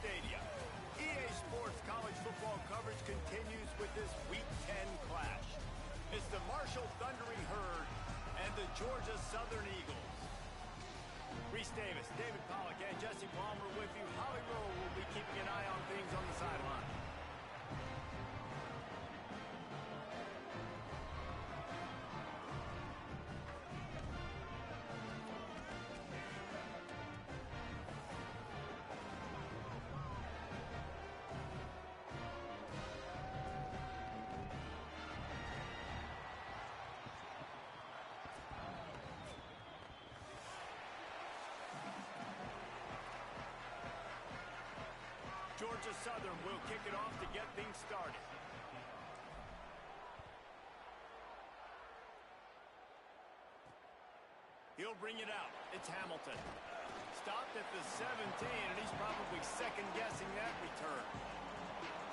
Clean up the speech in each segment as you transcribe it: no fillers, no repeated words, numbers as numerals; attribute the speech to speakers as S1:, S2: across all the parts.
S1: Stadium. EA Sports college football coverage continues with this Week 10 clash. It's the Marshall Thundering Herd and the Georgia Southern Eagles. Reese Davis, David Pollack, and Jesse Palmer with you. Holly Rowe will be keeping an eye on things on the sideline. Georgia Southern will kick it off to get things started. He'll bring it out. It's Hamilton. Stopped at the 17, and he's probably second-guessing that return.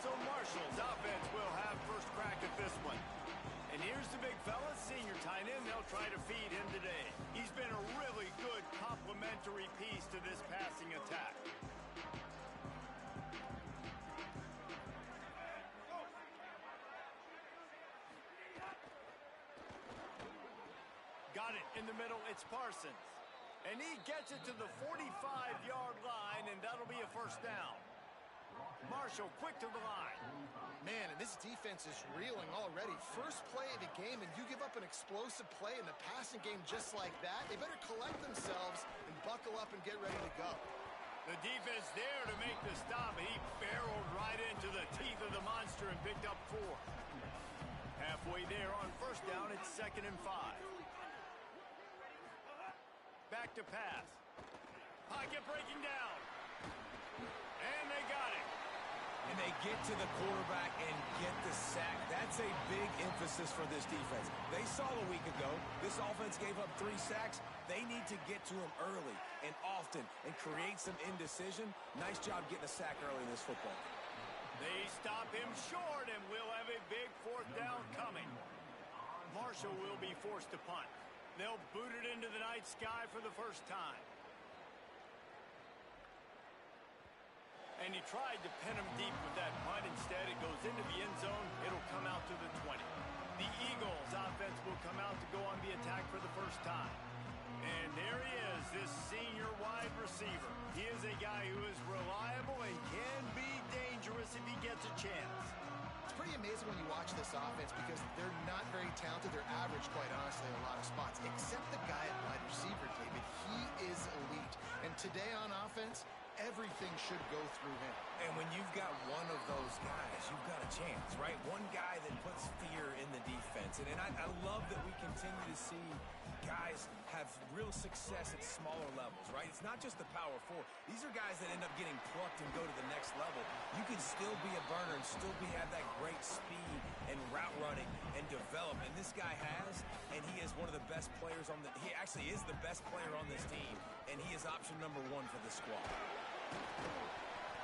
S1: So Marshall's offense will have first crack at this one. And here's the big fella, senior tight end. They'll try to feed him today. He's been a really good complementary piece to this passing attack. Got it in the middle, it's Parsons. And he gets it to the 45-yard line, and that'll be a first down. Marshall quick to the line.
S2: Man, and this defense is reeling already. First play of the game, and you give up an explosive play in the passing game just like that. They better collect themselves and buckle up and get ready to go.
S1: The defense there to make the stop, and he barreled right into the teeth of the monster and picked up 4. Halfway there on first down, it's 2nd and 5. Back to pass. Pocket breaking down. And they got it.
S3: And they get to the quarterback and get the sack. That's a big emphasis for this defense. They saw a week ago, this offense gave up 3 sacks. They need to get to him early and often and create some indecision. Nice job getting a sack early in this football.
S1: They stop him short, and we'll have a big 4th down coming. Marshall will be forced to punt. They'll boot it into the night sky for the first time. And he tried to pin him deep with that punt. Instead, it goes into the end zone. It'll come out to the 20. The Eagles' offense will come out to go on the attack for the first time. And there he is, this senior wide receiver. He is a guy who is reliable and can be dangerous if he gets a chance.
S2: It's pretty amazing when you watch this offense because they're not very talented. They're average, quite honestly, in a lot of spots, except the guy at wide receiver, David. He is elite. And today on offense, everything should go through him.
S3: And when you've got one of those guys, you've got a chance, right? One guy that puts fear in the defense. And I love that we continue to see guys have real success at smaller levels, right? It's not just the power 4. These are guys that end up getting plucked and go to the next level. You can still be a burner and still have that great speed and route running and develop. And this guy has, and he is one of the best players on he actually is the best player on this team. And he is option number 1 for the squad.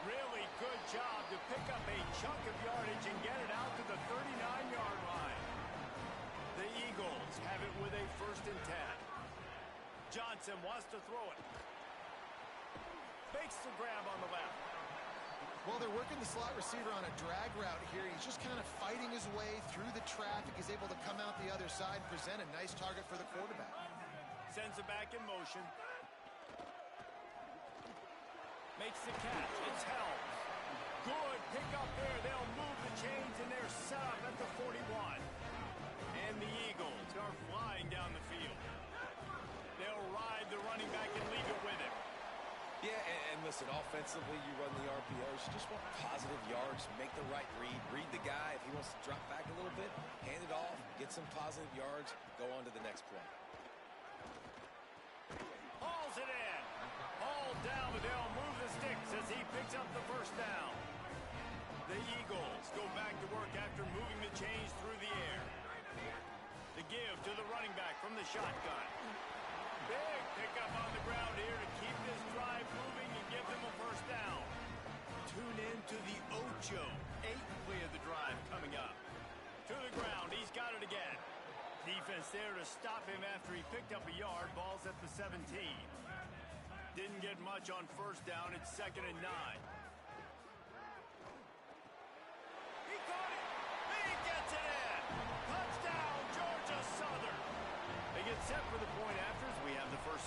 S1: Really good job to pick up a chunk of yardage and get it out to the 39-yard line. The Eagles have it with a 1st and 10. Johnson wants to throw it. Makes the grab on the left.
S2: Well, they're working the slot receiver on a drag route here. He's just kind of fighting his way through the traffic. He's able to come out the other side and present a nice target for the quarterback.
S1: Sends it back in motion. Makes the catch. It's held. Good pick up there. They'll move the chains, and they're set up at the 41. And the Eagles are flying down the field. They'll ride the running back and leave it with him.
S3: Yeah, and listen, offensively, you run the RPOs. You just want positive yards, make the right read the guy. If he wants to drop back a little bit, hand it off, get some positive yards, go on to the next play.
S1: Hauls it in. Hauled down, but they'll move the sticks as he picks up the first down. The Eagles go back to work after moving the chains through the air. The give to the running back from the shotgun. Big pickup on the ground here to keep this drive moving and give them a first down. Tune in to the Ocho. 8th play of the drive coming up. To the ground, he's got it again. Defense there to stop him after he picked up a yard. Ball's at the 17. Didn't get much on first down. It's 2nd and 9.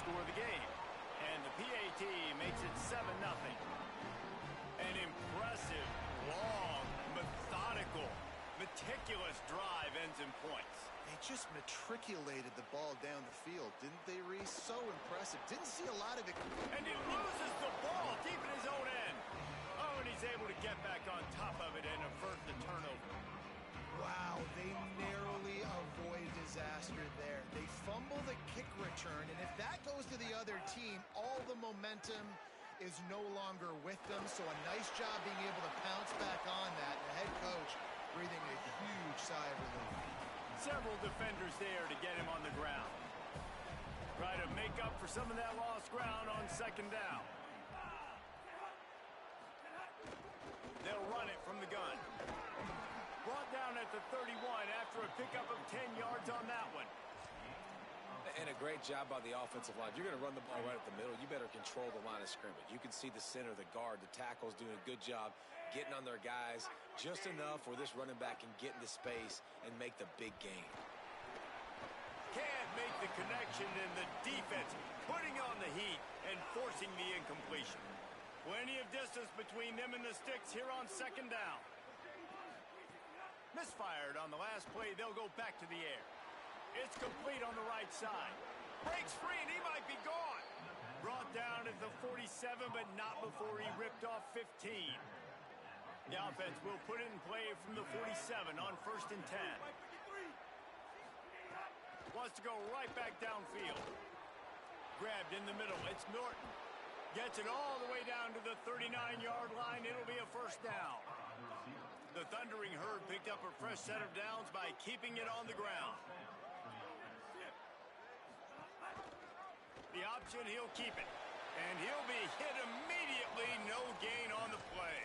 S1: score of the game. And the PAT makes it 7-0. An impressive, long, methodical, meticulous drive ends in points.
S2: They just matriculated the ball down the field, didn't they, Reese? So impressive. Didn't see a lot of it.
S1: And he loses the ball deep in his own end. Oh, and he's able to get back on top of it and avert the turnover.
S2: Wow, they narrowly avoid disaster there. They fumble the kick return, and if that goes to the other team, all the momentum is no longer with them. So a nice job being able to pounce back on that. The head coach breathing a huge sigh of relief.
S1: Several defenders there to get him on the ground. Try to make up for some of that lost ground on second down. They'll run it from the gun. Brought down at the 31 after a pickup of 10 yards on that one.
S3: And a great job by the offensive line. If you're going to run the ball right at the middle, you better control the line of scrimmage. You can see the center, the guard, the tackles doing a good job getting on their guys just enough where this running back can get into space and make the big gain.
S1: Can't make the connection, and the defense putting on the heat and forcing the incompletion. Plenty of distance between them and the sticks here on second down. Misfired on the last play. They'll go back to the air. It's complete on the right side. Breaks free, and he might be gone. Brought down at the 47, but not before he ripped off 15. The offense will put it in play from the 47 on 1st and 10. Wants to go right back downfield. Grabbed in the middle. It's Norton. Gets it all the way down to the 39-yard line. It'll be a first down. The Thundering Herd picked up a fresh set of downs by keeping it on the ground. The option, he'll keep it. And he'll be hit immediately. No gain on the play.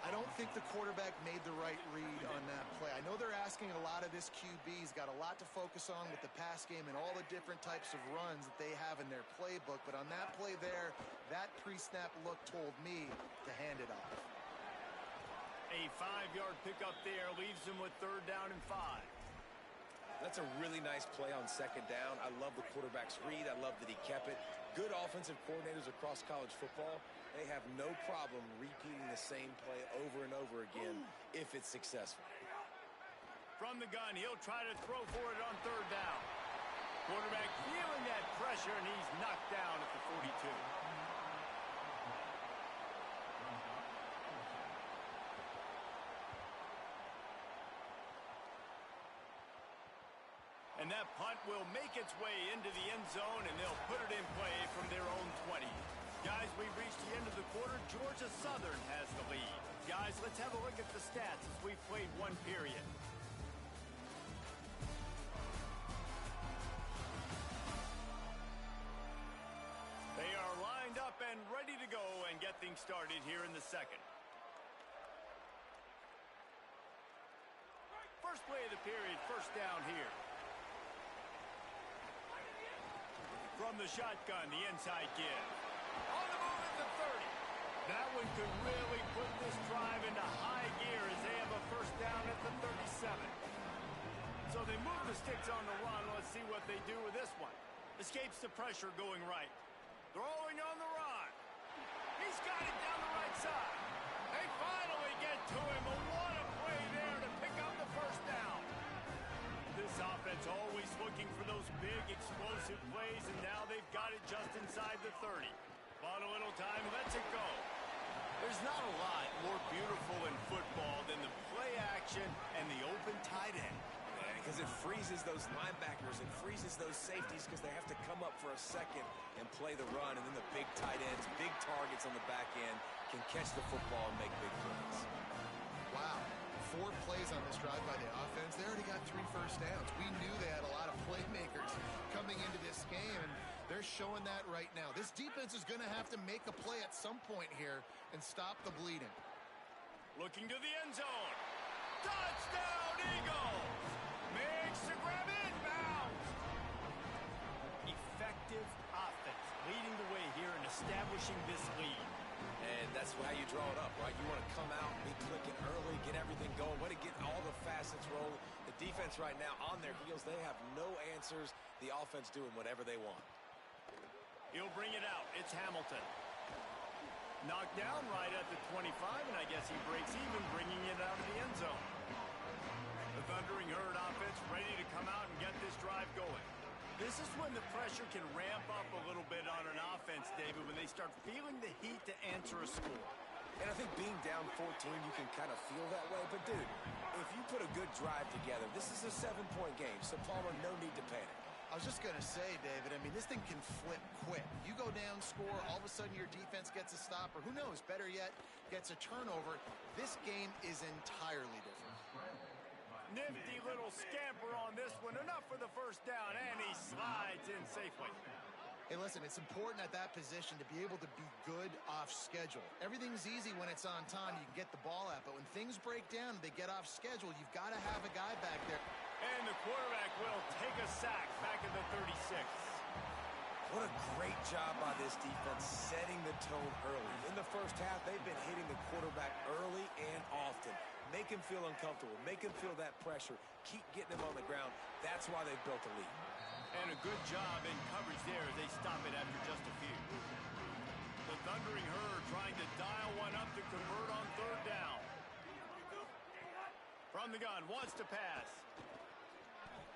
S2: I don't think the quarterback made the right read on that play. I know they're asking a lot of this QB. He's got a lot to focus on with the pass game and all the different types of runs that they have in their playbook. But on that play there, that pre-snap look told me to hand it off.
S1: A 5-yard pickup there leaves him with 3rd down and 5.
S3: That's a really nice play on second down. I love the quarterback's read. I love that he kept it. Good offensive coordinators across college football, they have no problem repeating the same play over and over again if it's successful.
S1: From the gun, he'll try to throw for it on 3rd down. Quarterback feeling that pressure, and he's knocked down at the 42. And that punt will make its way into the end zone, and they'll put it in play from their own 20. Guys, we've reached the end of the quarter. Georgia Southern has the lead. Guys, let's have a look at the stats as we've played one period. They are lined up and ready to go and get things started here in the second. First play of the period, first down here. From the shotgun, the inside give. On the move at the 30. That one could really put this drive into high gear as they have a first down at the 37. So they move the sticks on the run. Let's see what they do with this one. Escapes the pressure going right. Throwing on the run. He's got it down the right side. They finally get to him. What a play there to pick up the first down. This offense always looking for those big explosive plays, and now they've got it just inside the 30. Bought a little time, lets it go. There's not a lot more beautiful in football than the play action and the open tight end.
S3: Because it freezes those linebackers, it freezes those safeties because they have to come up for a second and play the run, and then the big tight ends, big targets on the back end can catch the football and make big plays.
S2: Wow. 4 plays on this drive by the offense. They already got 3 first downs. We knew they had a lot of playmakers coming into this game, and they're showing that right now. This defense is going to have to make a play at some point here and stop the bleeding.
S1: Looking to the end zone. Touchdown, Eagles! Makes the grab, inbounds. Effective offense leading the way here and establishing this lead.
S3: And that's how you draw it up, right? You want to come out, be clicking early, get everything going, want to get all the facets rolling. The defense right now on their heels, they have no answers. The offense doing whatever they want.
S1: He'll bring it out. It's Hamilton. Knocked down right at the 25, and I guess he breaks even, bringing it out of the end zone. The Thundering Herd offense ready to come out and get this drive going. This is when the pressure can ramp up a little bit on an offense, David, when they start feeling the heat to answer a score.
S3: And I think being down 14, you can kind of feel that way. But, dude, if you put a good drive together, this is a 7-point game, so Palmer, no need to panic.
S2: I was just going to say, David, I mean, this thing can flip quick. You go down, score, all of a sudden your defense gets a stop, or who knows, better yet, gets a turnover. This game is entirely different.
S1: Nifty little scamper on this one. Enough for the first down, and he slides in safely.
S2: Hey, listen, it's important at that position to be able to be good off schedule. Everything's easy when it's on time. You can get the ball out, but when things break down and they get off schedule, you've got to have a guy back there.
S1: And the quarterback will take a sack back at the 36.
S3: What a great job by this defense setting the tone early. In the first half, they've been hitting the quarterback early and often. Make him feel uncomfortable. Make him feel that pressure. Keep getting him on the ground. That's why they've built a lead.
S1: And a good job in coverage there as they stop it after just a few. The Thundering Herd trying to dial one up to convert on third down. From the gun, wants to pass.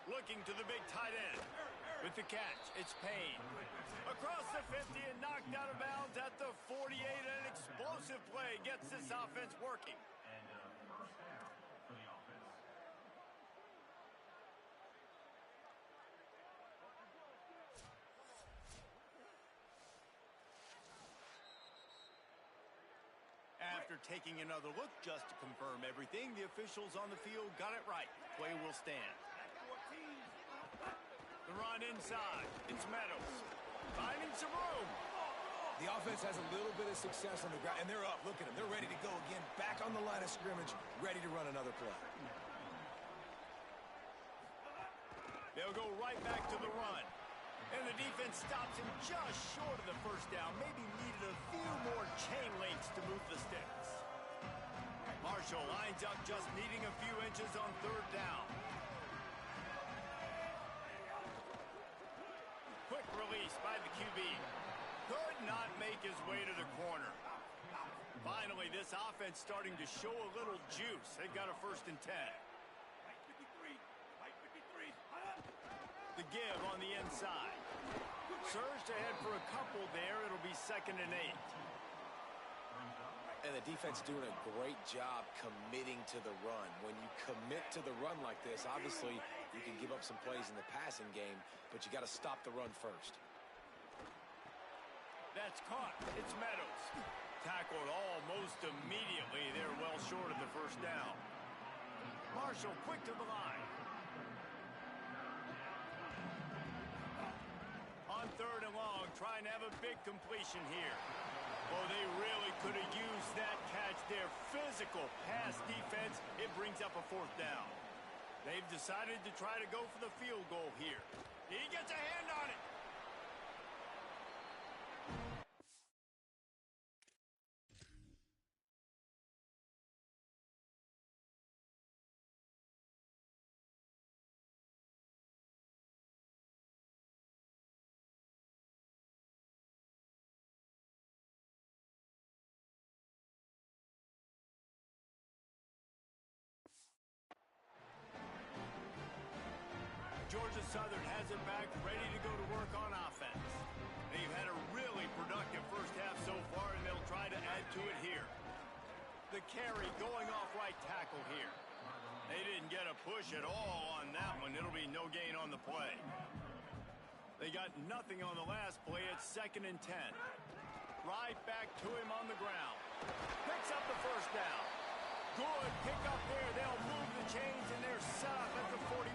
S1: Looking to the big tight end. With the catch, it's Payne. Across the 50 and knocked out of bounds at the 48. An explosive play gets this offense working. After taking another look just to confirm everything, the officials on the field got it right. Play will stand. The run inside. It's Meadows. Finding some room.
S3: The offense has a little bit of success on the ground, and they're up. Look at them. They're ready to go again. Back on the line of scrimmage, ready to run another play.
S1: They'll go right back to the run. And the defense stops him just short of the first down. Maybe needed a few more chain links to move the sticks. Marshall lines up just needing a few inches on third down. Quick release by the QB. Could not make his way to the corner. Finally, this offense starting to show a little juice. They've got a 1st and 10. The give on the inside. Surged ahead for a couple there. It'll be 2nd and 8.
S3: And the defense doing a great job committing to the run. When you commit to the run like this, obviously you can give up some plays in the passing game, but you got to stop the run first.
S1: That's caught. It's Meadows. Tackled almost immediately. They're well short of the first down. Marshall quick to the line. On 3rd and long, trying to have a big completion here. Oh, they really could have used that catch there. Physical pass defense. It brings up a 4th down. They've decided to try to go for the field goal here. He gets a hand on it. Georgia Southern has it back, ready to go to work on offense. They've had a really productive first half so far, and they'll try to add to it here. The carry going off right tackle here. They didn't get a push at all on that one. It'll be no gain on the play. They got nothing on the last play. It's 2nd and 10. Right back to him on the ground. Picks up the first down. Good pick up there. They'll move the chains, and they're set up at the 41.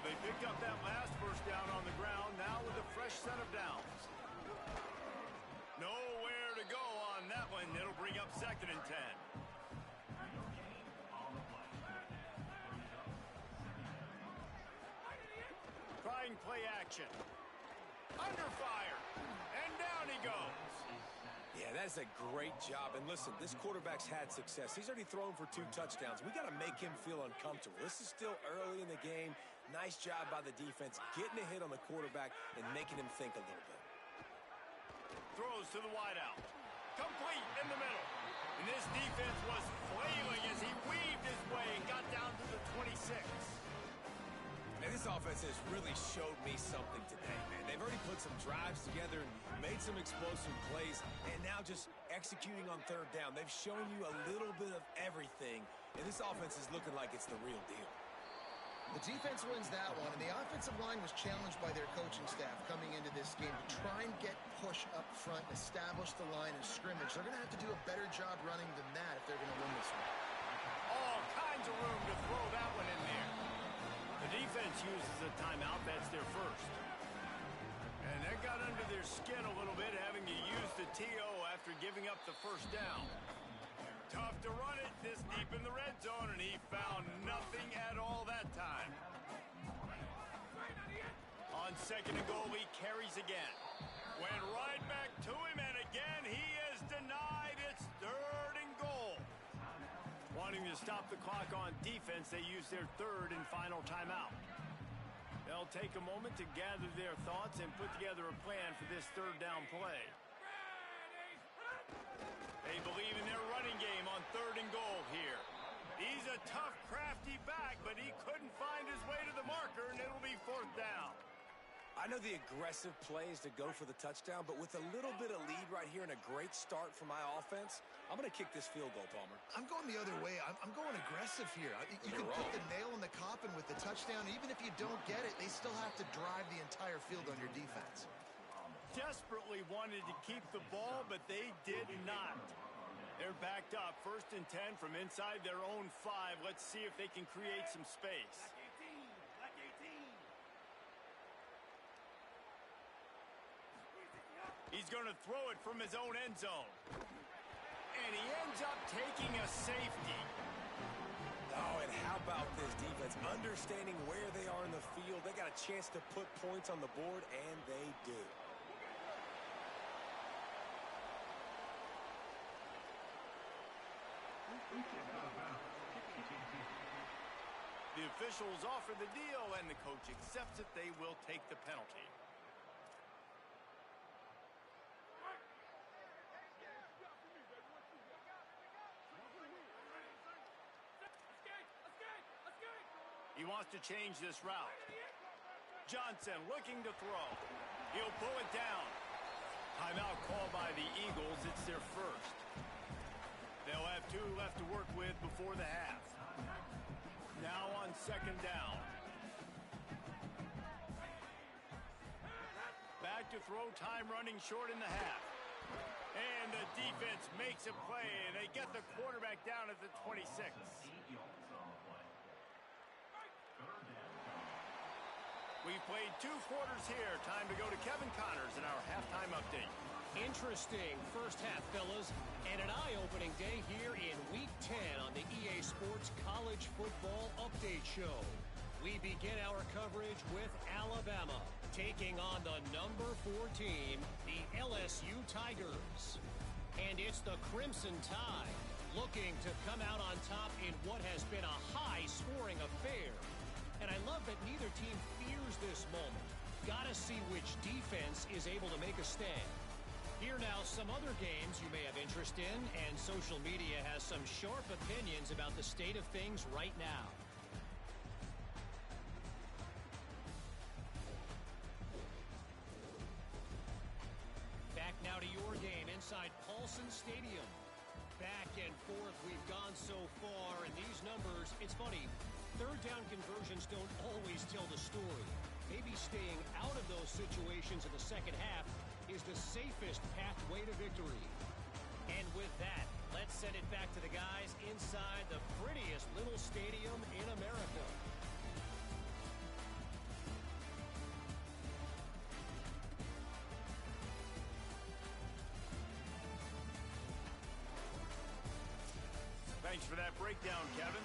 S1: They picked up that last first down on the ground, now with a fresh set of downs. Nowhere to go on that one. It'll bring up 2nd and 10. Trying play action. Under fire. And down he goes.
S3: Yeah, that's a great job. And listen, this quarterback's had success. He's already thrown for 2 touchdowns. We got to make him feel uncomfortable. This is still early in the game. Nice job by the defense, getting a hit on the quarterback and making him think a little bit.
S1: Throws to the wideout. Complete in the middle. And this defense was flailing as he weaved his way and got down to the 26.
S3: Man, this offense has really showed me something today, man. They've already put some drives together and made some explosive plays, and now just executing on third down. They've shown you a little bit of everything, and this offense is looking like it's the real deal.
S2: The defense wins that one, and the offensive line was challenged by their coaching staff coming into this game to try and get push up front, establish the line of scrimmage. They're going to have to do a better job running than that if they're going to win this one.
S1: All kinds of room to throw that one in there. The defense uses a timeout. That's their first. And that got under their skin a little bit, having to use the TO after giving up the first down. Tough to run it this deep in the red zone, and he found nothing at all that time. On second and goal, he carries again. Went right back to him, and again he is denied. It's third and goal. Wanting to stop the clock on defense, they use their third and final timeout. They'll take a moment to gather their thoughts and put together a plan for this third down play. They believe in their running game on third and goal here. He's a tough, crafty back, but he couldn't find his way to the marker, and it'll be fourth down.
S3: I know the aggressive play is to go for the touchdown, but with a little bit of lead right here and a great start for my offense, I'm going to kick this field goal, Palmer.
S2: I'm going the other way. I'm going aggressive here. You can put the nail in the coffin with the touchdown. Even if you don't get it, they still have to drive the entire field on your defense.
S1: Desperately wanted to keep the ball, but they did not. They're backed up, 1st and 10 from inside their own 5. Let's see if they can create some space. He's going to throw it from his own end zone. And he ends up taking a safety.
S3: Oh, and how about this defense? Understanding where they are in the field. They got a chance to put points on the board, and they do.
S1: The officials offer the deal, and the coach accepts it. They will take the penalty. He wants to change this route. Johnson looking to throw. He'll pull it down. Timeout called by the Eagles. It's their first. They'll have 2 left to work with before the half. Now on second down. Back to throw, time running short in the half. And the defense makes a play, and they get the quarterback down at the 26. We've played 2 quarters here. Time to go to Kevin Connors in our halftime update.
S4: Interesting first half, fellas, and an eye-opening day here in Week 10 on the EA Sports College Football Update Show. We begin our coverage with Alabama taking on the number 4 team, the LSU Tigers. And it's the Crimson Tide looking to come out on top in what has been a high-scoring affair. And I love that neither team fears this moment. Gotta see which defense is able to make a stand. Here now, some other games you may have interest in, and social media has some sharp opinions about the state of things right now. Back now to your game inside Paulson Stadium. Back and forth we've gone so far, and these numbers, it's funny, third down conversions don't always tell the story. Maybe staying out of those situations in the second half is the safest pathway to victory. And with that, let's send it back to the guys inside the prettiest little stadium in America.
S1: Thanks for that breakdown, Kevin.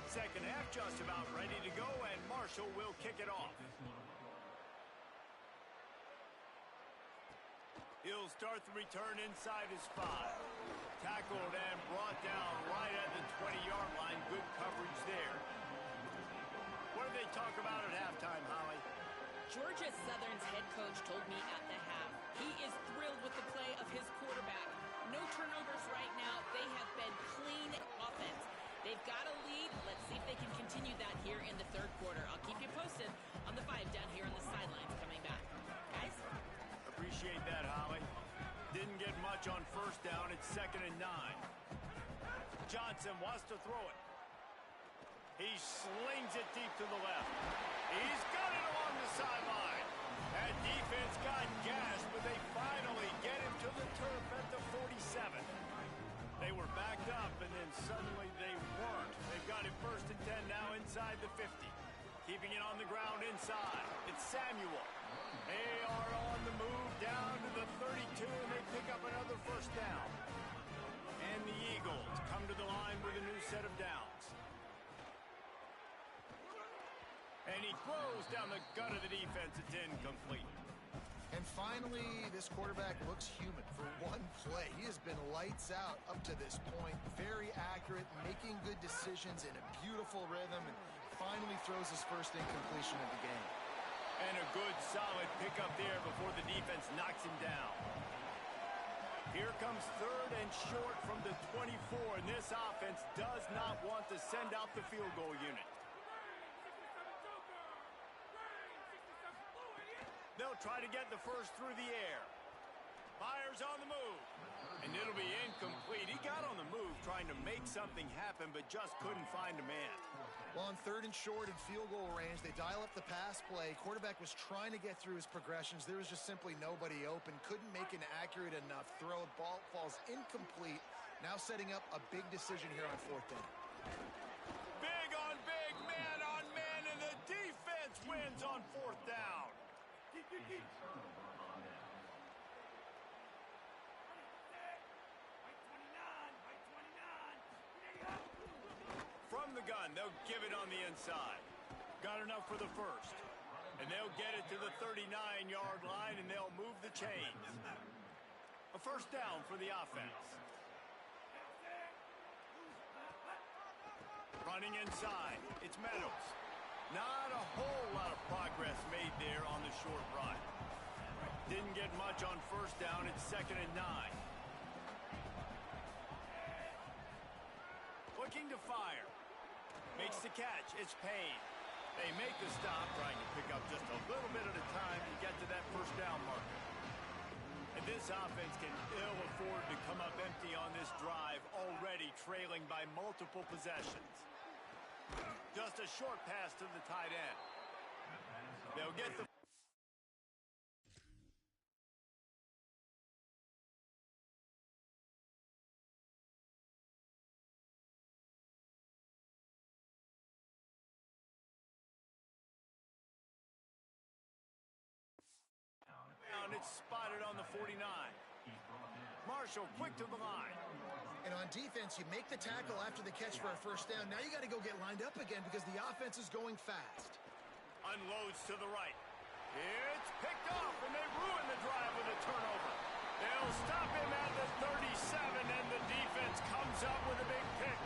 S1: Second half just about ready to go, and Marshall will kick it off. He'll start the return inside his 5. Tackled and brought down right at the 20-yard line. Good coverage there.
S5: Georgia Southern's head coach told me at the half he is thrilled with the play of his quarterback. No turnovers right now. They have been clean offense. They've got a lead. Let's see if they can continue that here in the third quarter. I'll keep you posted on the 5 down here on the sidelines coming back. Guys?
S1: Appreciate that, Holly. Didn't get much on first down. It's 2nd and 9. Johnson wants to throw it. He slings it deep to the left. He's got it along the sideline. That defense got gassed, but they finally get him to the turf at the 47. They were backed up, and then suddenly they weren't. They've got it 1st and 10 now inside the 50. Keeping it on the ground inside. It's Samuel. They are on the move down to the 32, and they pick up another 1st down. And the Eagles come to the line with a new set of downs. And he throws down the gut of the defense. It's incomplete.
S2: And finally, this quarterback looks human for one play. He has been lights out up to this point. Very accurate, making good decisions in a beautiful rhythm, and finally throws his first incompletion of the game.
S1: And a good, solid pickup there before the defense knocks him down. Here comes 3rd and short from the 24, and this offense does not want to send out the field goal unit. They'll try to get the first through the air. Fires on the move. And it'll be incomplete. He got on the move trying to make something happen, but just couldn't find a man.
S2: Well, on 3rd and short and field goal range, they dial up the pass play. Quarterback was trying to get through his progressions. There was just simply nobody open. Couldn't make an accurate enough throw. Ball falls incomplete. Now setting up a big decision here on 4th down.
S1: Big on big, man on man, and the defense wins on 4th down. From the gun, they'll give it on the inside. Got enough for the first. And they'll get it to the 39-yard line, and they'll move the chains. A 1st down for the offense. Running inside, it's Meadows. Not a whole lot of progress made there on the short run. Didn't get much on 1st down. It's 2nd and 9. Looking to fire. Makes the catch. It's Payne. They make the stop, trying to pick up just a little bit at a time to get to that 1st down marker. And this offense can ill afford to come up empty on this drive, already trailing by multiple possessions. Just a short pass to the tight end. They'll get the... And it's spotted on the 49. Marshall quick to the line.
S2: And on defense, you make the tackle after the catch for a 1st down. Now you got to go get lined up again because the offense is going fast.
S1: Unloads to the right. It's picked off, and they ruin the drive with a turnover. They'll stop him at the 37, and the defense comes up with a big pick.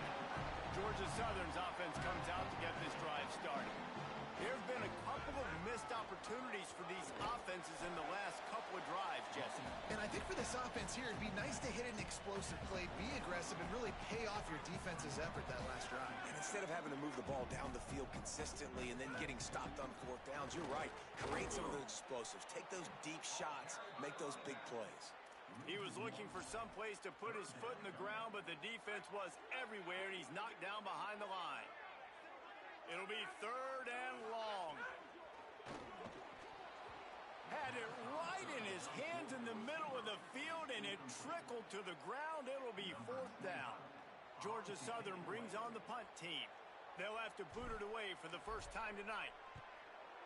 S1: Georgia Southern's offense comes out to get this drive started. There have been a couple of missed opportunities for these offenses in the last couple of drives, Jesse.
S2: And I think for this offense here, it'd be nice to hit an explosive play, be aggressive, and really pay off your defense's effort that last drive.
S3: And instead of having to move the ball down the field consistently and then getting stopped on 4th downs, you're right. Create some of those explosives. Take those deep shots. Make those big plays.
S1: He was looking for some place to put his foot in the ground, but the defense was everywhere, and he's knocked down behind the line. It'll be 3rd and long. Had it right in his hands in the middle of the field, and it trickled to the ground. It'll be 4th down. Georgia Southern brings on the punt team. They'll have to boot it away for the first time tonight.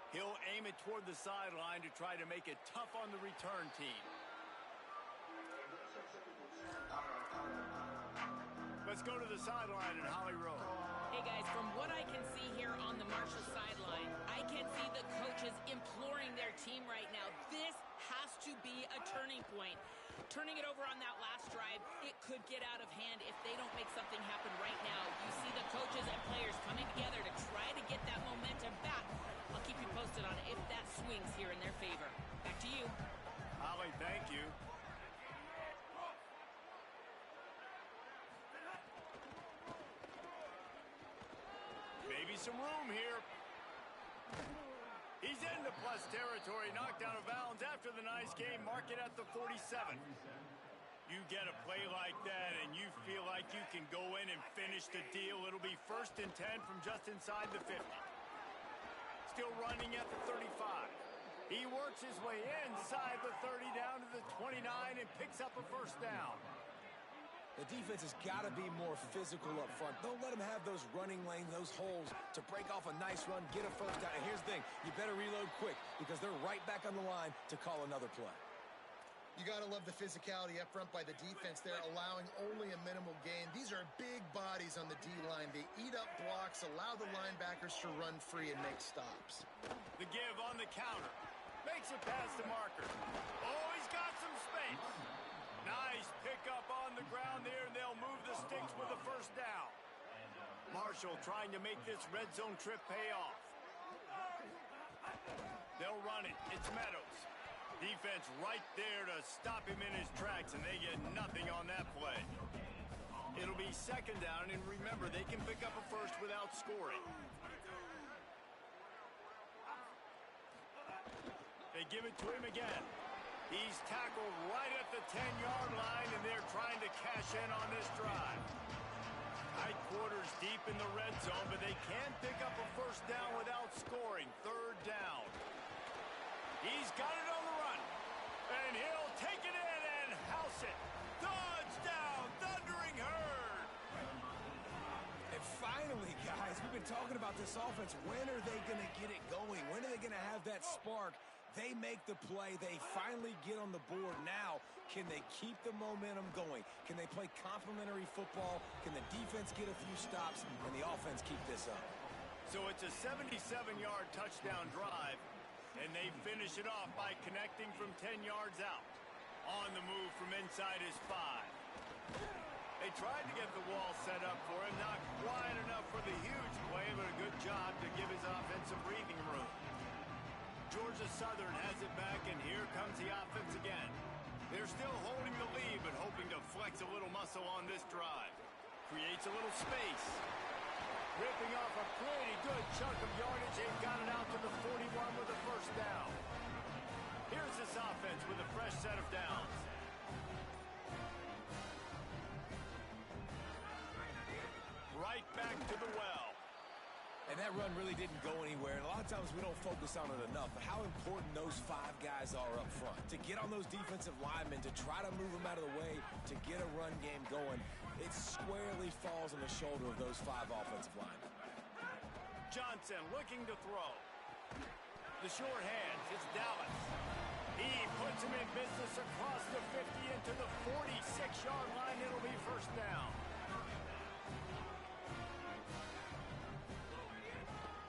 S1: He'll aim it toward the sideline to try to make it tough on the return team. Let's go to the sideline at Holly Rowe.
S5: Hey guys, from what I can see here on the Marshall sideline, I can see the coaches imploring their team right now. This has to be a turning point. Turning it over on that last drive, it could get out of hand if they don't make something happen right now. You see the coaches and players coming together to try to get that momentum back. I'll keep you posted on if that swings
S1: some room here. He's into plus territory, knocked out of bounds after the nice game. Mark it at the 47. You get a play like that and you feel like you can go in and finish the deal. It'll be 1st and 10 from just inside the 50. Still running at the 35. He works his way inside the 30 down to the 29 and picks up a 1st down.
S3: The defense has got to be more physical up front. Don't let them have those running lanes, those holes to break off a nice run, get a 1st down. And here's the thing, you better reload quick because they're right back on the line to call another play.
S2: You got to love the physicality up front by the defense. They're allowing only a minimal gain. These are big bodies on the D-line. They eat up blocks, allow the linebackers to run free and make stops.
S1: The give on the counter. Makes it past the marker. Oh, he's got some space. Nice pickup on the ground there, and they'll move the sticks with a 1st down. Marshall trying to make this red zone trip pay off. They'll run it. It's Meadows. Defense right there to stop him in his tracks, and they get nothing on that play. It'll be 2nd down, and remember, they can pick up a 1st without scoring. They give it to him again. He's tackled right at the 10-yard line, and they're trying to cash in on this drive. Tight quarters deep in the red zone, but they can't pick up a 1st down without scoring. 3rd down. He's got it on the run, and he'll take it in and house it. Touchdown, Thundering Herd.
S3: And finally, guys, we've been talking about this offense. When are they going to get it going? When are they going to have that spark? They make the play. They finally get on the board. Now, can they keep the momentum going? Can they play complementary football? Can the defense get a few stops and the offense keep this up?
S1: So it's a 77-yard touchdown drive, and they finish it off by connecting from 10 yards out. On the move from inside his 5. They tried to get the wall set up for him, not quite enough for the huge play, but a good job to give his offense some breathing room. Georgia Southern has it back, and here comes the offense again. They're still holding the lead, but hoping to flex a little muscle on this drive. Creates a little space. Ripping off a pretty good chunk of yardage. They've got it out to the 41 with a 1st down. Here's this offense with a fresh set of downs. Right back to the well.
S3: And that run really didn't go anywhere. And a lot of times we don't focus on it enough. But how important those 5 guys are up front. To get on those defensive linemen, to try to move them out of the way, to get a run game going. It squarely falls on the shoulder of those 5 offensive linemen.
S1: Johnson looking to throw. The short hands, it's Dallas. He puts him in business across the 50 into the 46-yard line. It'll be 1st down.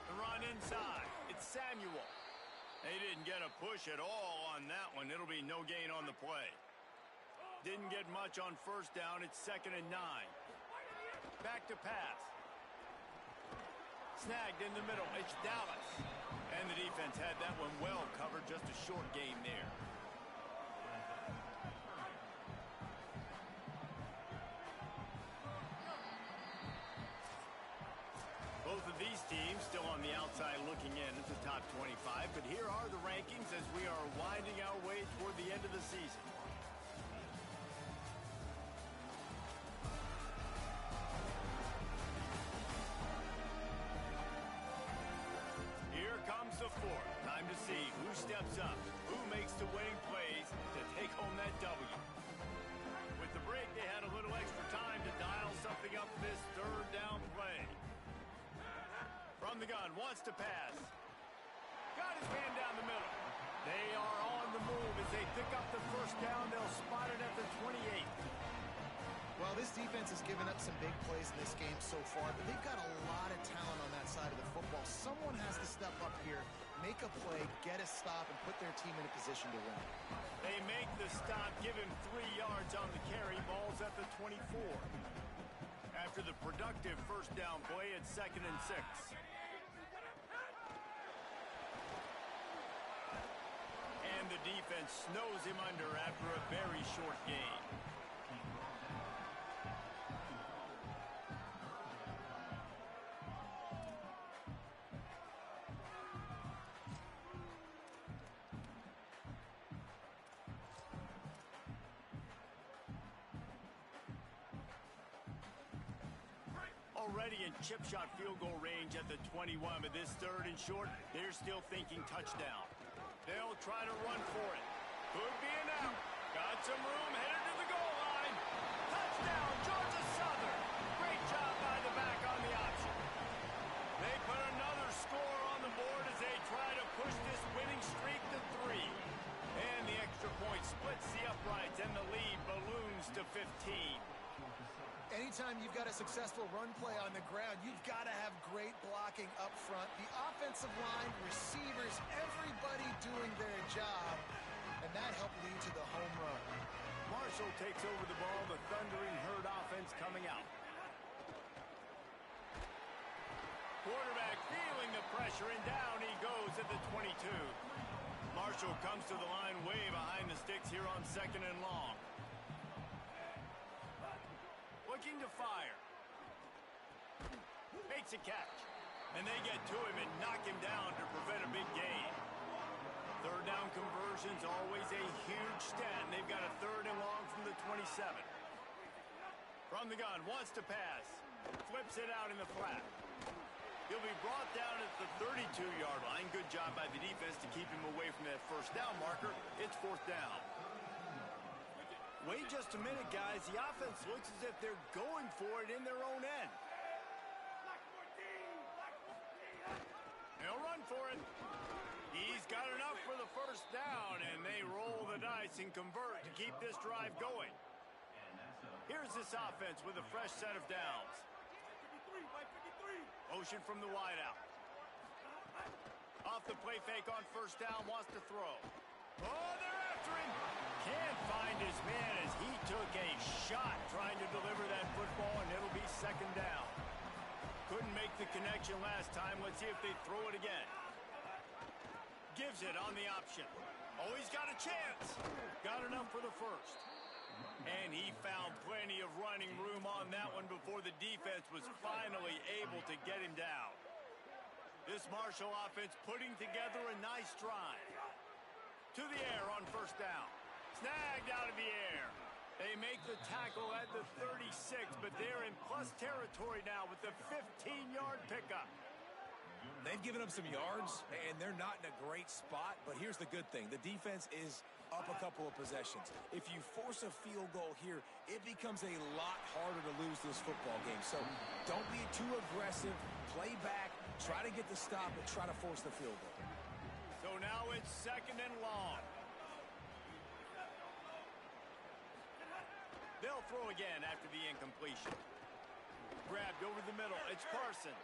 S1: The run inside, it's Samuel. They didn't get a push at all on that one. It'll be no gain on the play. Didn't get much on 1st down. It's 2nd and 9. Back to pass. Snagged in the middle. It's Dallas. And the defense had that one well covered. Just a short gain there. Both of these teams still on the outside looking in at the top 25. But here are the rankings as we are winding our way toward the end of the season. The 4th. Time to see who steps up, who makes the winning plays to take home that W. With the break, they had a little extra time to dial something up this 3rd down play. From the gun, wants to pass. Got his man down the middle. They are on the move as they pick up the 1st down. They'll spot it at the 28.
S2: Well, this defense has given up some big plays in this game so far, but they've got a lot of talent on that side of the football. Someone has to step up here, make a play, get a stop, and put their team in a position to win.
S1: They make the stop, give him 3 yards on the carry. Ball's at the 24. After the productive 1st down play, it's 2nd and 6. And the defense snows him under after a very short gain. Already in chip shot field goal range at the 21, but this third and short, they're still thinking touchdown. They'll try to run for it. Could be an out. Got some room, headed to the goal line. Touchdown, Georgia Southern. Great job by the back on the option. They put another score on the board as they try to push this winning streak to 3. And the extra point splits the uprights, and the lead balloons to 15.
S2: Anytime you've got a successful run play on the ground, you've got to have great blocking up front. The offensive line, receivers, everybody doing their job, and that helped lead to the home run.
S1: Marshall takes over the ball, the Thundering Herd offense coming out. Quarterback feeling the pressure, and down he goes at the 22. Marshall comes to the line way behind the sticks here on 2nd and long. Looking to fire. Makes a catch. And they get to him and knock him down to prevent a big gain. Third down conversion's always a huge stat, and they've got a 3rd and long from the 27. From the gun, wants to pass. Flips it out in the flat. He'll be brought down at the 32-yard line. Good job by the defense to keep him away from that first down marker. It's 4th down. Wait just a minute, guys. The offense looks as if they're going for it in their own end. They'll run for it. He's got enough for the first down, and they roll the dice and convert to keep this drive going. Here's this offense with a fresh set of downs. Motion from the wideout. Off the play fake on first down, wants to throw. Oh, they're after him. Can't find his man as he took a shot trying to deliver that football, and it'll be 2nd down. Couldn't make the connection last time. Let's see if they throw it again. Gives it on the option. Oh, he's got a chance. Got enough for the first. And he found plenty of running room on that one before the defense was finally able to get him down. This Marshall offense putting together a nice drive. To the air on first down. Snagged out of the air. They make the tackle at the 36, but they're in plus territory now with the 15-yard pickup.
S3: They've given up some yards, and they're not in a great spot, but here's the good thing. The defense is up a couple of possessions. If you force a field goal here, it becomes a lot harder to lose this football game. So don't be too aggressive. Play back, try to get the stop, and try to force the field goal.
S1: So now it's 2nd and long. They'll throw again after the incompletion. Grabbed over the middle. It's Parsons.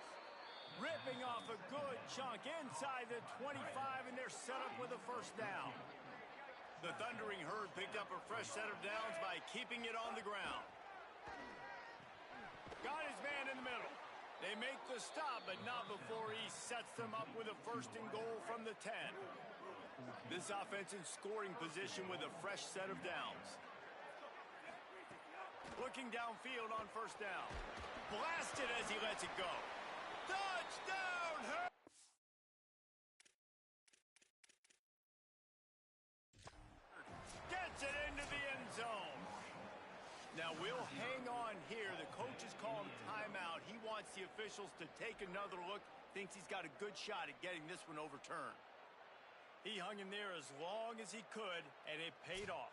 S1: Ripping off a good chunk inside the 25, and they're set up with a first down. The Thundering Herd picked up a fresh set of downs by keeping it on the ground. Got his man in the middle. They make the stop, but not before he sets them up with a 1st and goal from the 10. This offense in scoring position with a fresh set of downs. Looking downfield on first down. Blasted as he lets it go. Touchdown! Herd! Gets it into the end zone. Now we'll hang on here. The coaches call him timeout. He wants the officials to take another look. Thinks he's got a good shot at getting this one overturned. He hung in there as long as he could, and it paid off.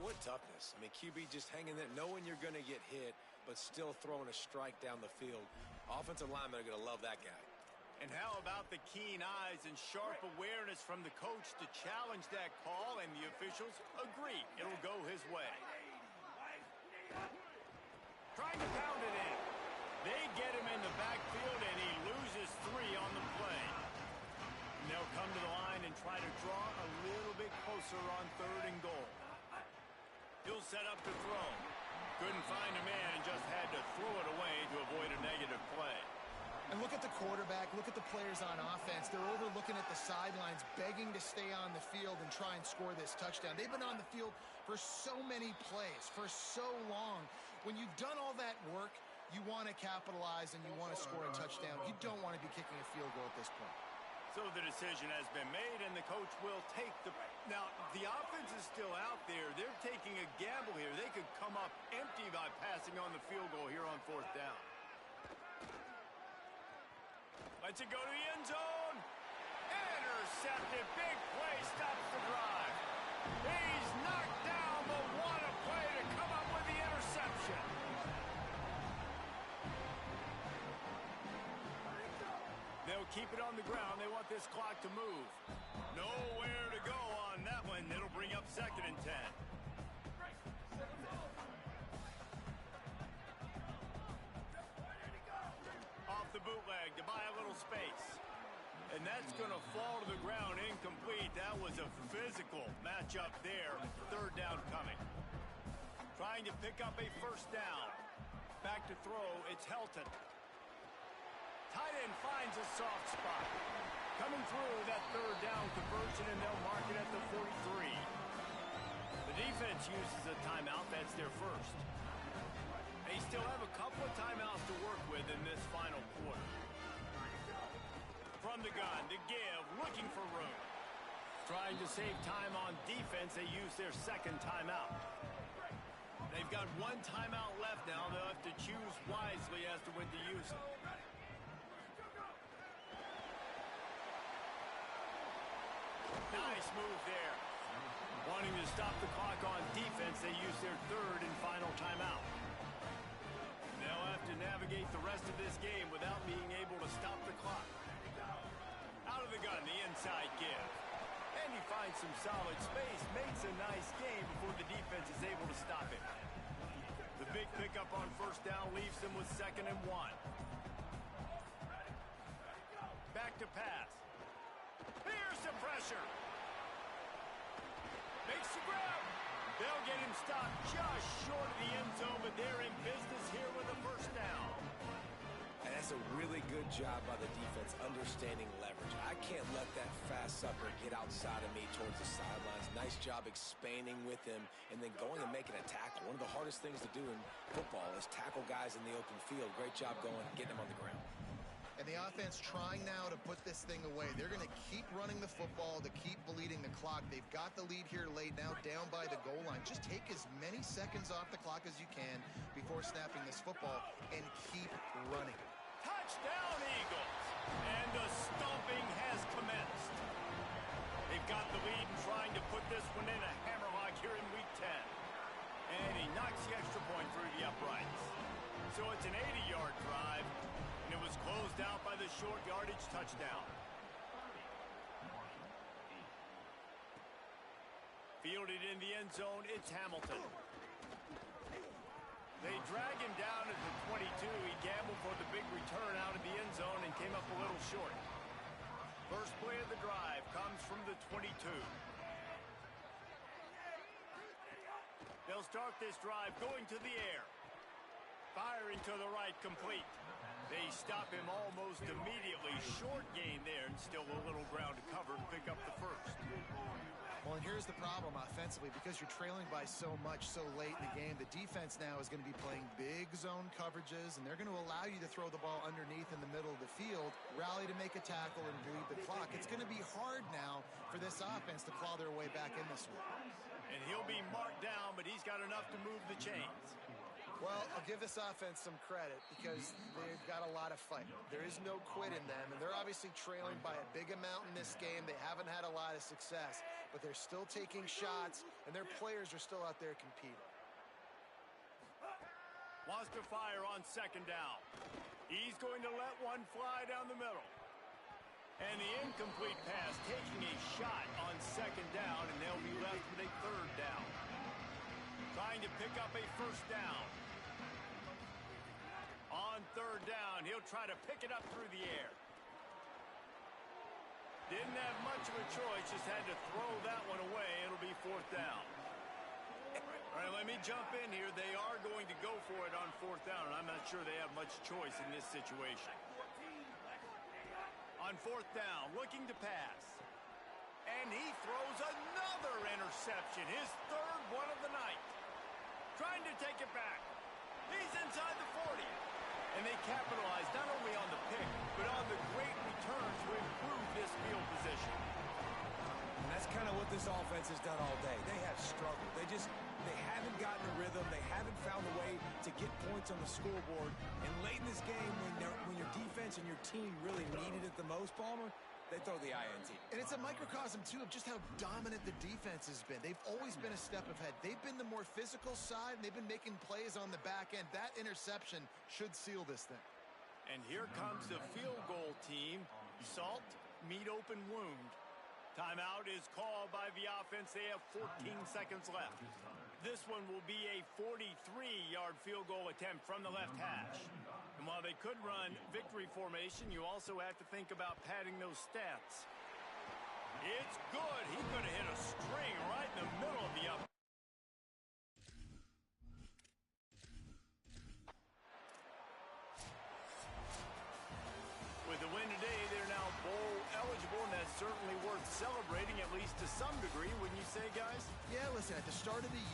S3: What toughness. I mean, QB just hanging there, knowing you're going to get hit, but still throwing a strike down the field. Offensive linemen are going to love that guy.
S1: And how about the keen eyes and sharp awareness from the coach to challenge that call, and the officials agree it'll go his way. Trying to pound it in. They get him in the backfield, and he loses 3 on the play. And they'll come to the line and try to draw a little bit closer on 3rd and goal. He'll set up to throw. Couldn't find a man and just had to throw it away to avoid a negative play.
S2: And look at the quarterback, look at the players on offense. They're overlooking at the sidelines, begging to stay on the field and try and score this touchdown. They've been on the field for so many plays, for so long. When you've done all that work, you want to capitalize and you want to score a touchdown. You don't want to be kicking a field goal at this point.
S1: So the decision has been made, and the coach will take the... Now, the offense is still out there. They're taking a gamble here. They could come up empty by passing on the field goal here on 4th down. Lets it go to the end zone. Intercepted. Big play stops the drive. He's knocked down, but what a play to come up with the interception. They'll keep it on the ground. They want this clock to move. Nowhere to go on that one. It'll bring up 2nd and 10. Off the bootleg to buy a little space. And that's going to fall to the ground incomplete. That was a physical matchup there. 3rd down coming. Trying to pick up a 1st down. Back to throw. It's Helton. Tight end finds a soft spot. Coming through that 3rd down conversion, and they'll mark it at the 43. The defense uses a timeout. That's their first. They still have a couple of timeouts to work with in this final quarter. From the gun to give, looking for room. Trying to save time on defense, they use their 2nd timeout. They've got 1 timeout left now. They'll have to choose wisely as to when to use it. Nice move there. Wanting to stop the clock on defense, they use their 3rd and final timeout. They'll have to navigate the rest of this game without being able to stop the clock. Out of the gun, the inside give. And he finds some solid space, makes a nice game before the defense is able to stop him. The big pickup on 1st down leaves them with 2nd and 1. Back to pass. Here's the pressure. Makes the grab. They'll get him stopped just short of the end zone, but they're in business here with a 1st down.
S3: And that's a really good job by the defense, understanding leverage. I can't let that fast supper get outside of me towards the sidelines. Nice job expanding with him and then going and making a tackle. One of the hardest things to do in football is tackle guys in the open field. Great job going, getting them on the ground.
S2: And the offense trying now to put this thing away. They're going to keep running the football to keep bleeding the clock. They've got the lead here late, now down by the goal line. Just take as many seconds off the clock as you can before snapping this football and keep running.
S1: Touchdown, Eagles! And the stomping has commenced. They've got the lead and trying to put this one in a hammerlock here in Week 10. And he knocks the extra point through the uprights. So it's an 80-yard drive. And it was closed out by the short yardage touchdown. Fielded in the end zone, it's Hamilton. They drag him down at the 22. He gambled for the big return out of the end zone and came up a little short. First play of the drive comes from the 22. They'll start this drive going to the air. Firing to the right, complete. They stop him almost immediately. Short gain there and still a little ground to cover to pick up the 1st.
S2: Well, and here's the problem offensively. Because you're trailing by so much so late in the game, the defense now is going to be playing big zone coverages, and they're going to allow you to throw the ball underneath in the middle of the field, rally to make a tackle, and bleed the clock. It's going to be hard now for this offense to claw their way back in this one.
S1: And he'll be marked down, but he's got enough to move the chains.
S2: Well, I'll give this offense some credit because they've got a lot of fight. There is no quit in them, and they're obviously trailing by a big amount in this game. They haven't had a lot of success, but they're still taking shots, and their players are still out there competing.
S1: Wants to fire on 2nd down. He's going to let one fly down the middle. And the incomplete pass taking a shot on 2nd down, and they'll be left with a 3rd down. Trying to pick up a 1st down. On 3rd down, he'll try to pick it up through the air. Didn't have much of a choice, just had to throw that one away. It'll be 4th down. All right, let me jump in here. They are going to go for it on 4th down, and I'm not sure they have much choice in this situation. On 4th down, looking to pass. And he throws another interception, his 3rd one of the night. Trying to take it back. He's inside the 40. And they capitalize not only on the pick, but on the great return to improve this field position.
S3: And that's kind of what this offense has done all day. They have struggled. They just They haven't gotten a rhythm. They haven't found a way to get points on the scoreboard. And late in this game, when your defense and your team really needed it the most, Palmer, they throw the INT.
S2: And it's a microcosm, too, of just how dominant the defense has been. They've always been a step ahead. They've been the more physical side, and they've been making plays on the back end. That interception should seal this thing.
S1: And here comes the field goal team. Salt, meat open wound. Timeout is called by the offense. They have 14 seconds left. This one will be a 43-yard field goal attempt from the left hash. And while they could run victory formation, you also have to think about padding those stats. It's good. He could have hit a string right in the middle of the up. With the win today, they're now bowl eligible, and that's certainly worth celebrating, at least to some degree, wouldn't you say, guys?
S2: Yeah, listen, at the start of the year,